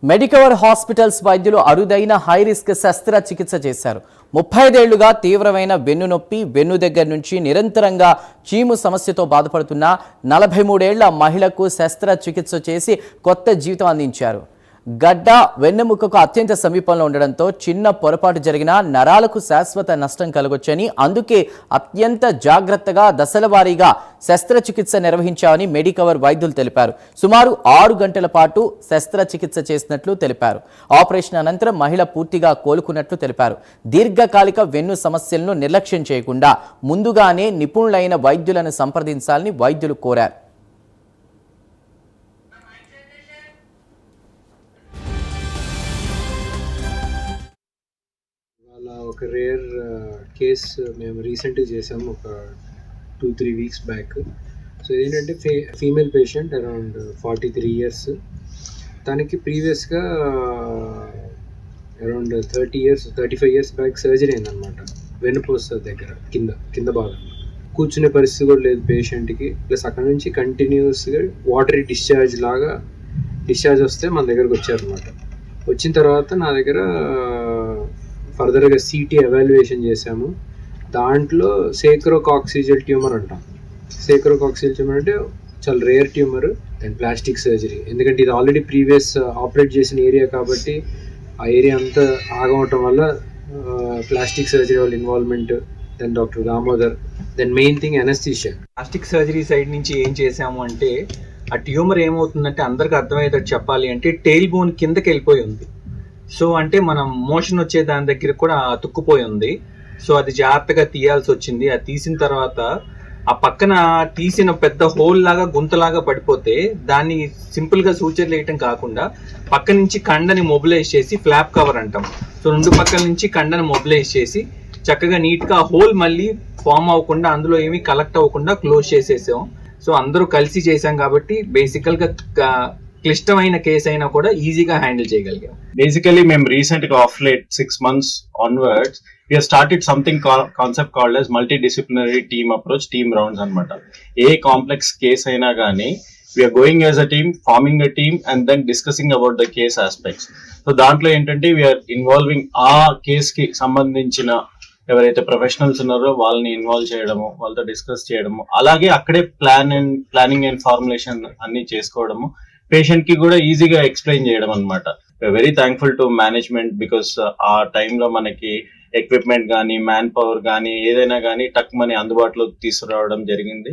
Medicover hospitals వైద్యులు అరుదైన high risk శస్త్రచికిత్స చేశారు. 35 ఏళ్లుగా తీవ్రమైన వెన్నునొప్పి, వెన్ను దగ్గర నుంచి నిరంతరంగా చీము సమస్యతో బాధపడుతున్న 43 ఏళ్ల మహిళకు శస్త్రచికిత్స చేసి కొత్త జీవితం అందించారు. గడ్డ వెన్నెముకకు అత్యంత సమీపంలో ఉండడంతో చిన్న పొరపాటు జరిగినా నరాలకు శాశ్వత నష్టం కలగొచ్చని, అందుకే అత్యంత జాగ్రత్తగా దశల వారీగా శస్త్రచికిత్స నిర్వహించామని మెడికవర్ వైద్యులు తెలిపారు. సుమారు 6 గంటల పాటు శస్త్రచికిత్స చేసినట్లు తెలిపారు. ఆపరేషన్ అనంతరం మహిళ పూర్తిగా కోలుకున్నట్లు తెలిపారు. దీర్ఘకాలిక వెన్ను సమస్యలను నిర్లక్ష్యం చేయకుండా ముందుగానే నిపుణులైన వైద్యులను సంప్రదించాలని వైద్యులు కోరారు. ఒక రేర్ కేస్ మేము రీసెంట్గా చేసాము, ఒక 2-3 వీక్స్ బ్యాక్. సో ఏంటంటే ఫీమేల్ పేషెంట్ అరౌండ్ 43 ఇయర్స్. తనకి ప్రీవియస్గా అరౌండ్ 35 ఇయర్స్ బ్యాక్ సర్జరీ అయిందనమాట. వెన్నుపూస దగ్గర కింద భాగంలో కూర్చునే పరిస్థితి కూడా లేదు పేషెంట్కి. ప్లస్ అక్కడ నుంచి కంటిన్యూస్గా వాటరీ డిశ్చార్జ్ వస్తే మన దగ్గరకు వచ్చారనమాట. వచ్చిన తర్వాత నా దగ్గర ఫర్దర్గా సిటీ ఎవాల్యుయేషన్ చేసాము. దాంట్లో సేక్రోకాక్సిజల్ ట్యూమర్ అంటాం. సేక్రోకాక్సిజల్ ట్యూమర్ అంటే చాలా rare tumour. And plastic surgery, ఎందుకంటే ఇది ఆల్రెడీ ప్రీవియస్ ఆపరేట్ చేసిన ఏరియా కాబట్టి ఆ ఏరియా అంతా ఆగవటం వల్ల ప్లాస్టిక్ సర్జరీ వాళ్ళ involvement, then doctor Damodar, then main thing anaesthesia. Plastic surgery side నుంచి ఏం చేసాము అంటే, ఆ ట్యూమర్ ఏమవుతుందంటే అందరికి అర్థమయ్యేటట్టు చెప్పాలి అంటే టెయిల్ బోన్ కిందకి వెళ్ళిపోయి ఉంది. సో అంటే మనం మోషన్ వచ్చే దాని దగ్గర కూడా అతుక్కుపోయి ఉంది. సో అది జాగ్రత్తగా తీయాల్సి వచ్చింది. అది తీసిన తర్వాత ఆ పక్కన తీసిన పెద్ద హోల్ లాగా గుంతలాగా పడిపోతే దాన్ని సింపుల్ గా సూచర్లు వేయటం కాకుండా పక్క నుంచి కండని మొబిలైజ్ చేసి ఫ్లాప్ కవర్ అంటాం. సో 2 పక్కల నుంచి కండని మొబిలైజ్ చేసి చక్కగా నీట్ గా హోల్ మళ్ళీ ఫామ్ అవ్వకుండా, అందులో ఏమీ కలెక్ట్ అవ్వకుండా క్లోజ్ చేసేసాం. సో అందరూ కలిసి చేసాం కాబట్టి బేసికల్ గా క్లిష్టమైన కేసు అయినా కూడా ఈజీగా హ్యాండిల్ చేయగలిగాం. బేసికలీ మేము రీసెంట్ గా of late 6 months onwards we have started something concept called as multidisciplinary team approach, team rounds అన్నమాట. ఏ కాంప్లెక్స్ కేస్ అయినా కానీ we are going as a team, forming a team and then discussing about the case aspects. So దాంట్లో ఏంటంటే we are involving ఆ case కి సంబంధించిన ఎవరైతే professionals ఉన్నారో వాళ్ళని ఇన్వాల్వ్ చేయడము, వాళ్ళతో డిస్కస్ చేయడము, అలాగే అక్కడే ప్లానింగ్ అండ్ ఫార్ములేషన్ అన్ని చేసుకోవడము, పేషెంట్ కి కూడా ఈజీగా ఎక్స్ప్లెయిన్ చేయడం అనమాట. Very thankful to management because ఆ టైంలో మనకి ఎక్విప్మెంట్ కానీ మ్యాన్ పవర్ కానీ ఏదైనా కానీ టక్ మనీ అందుబాటులోకి తీసుకురావడం జరిగింది.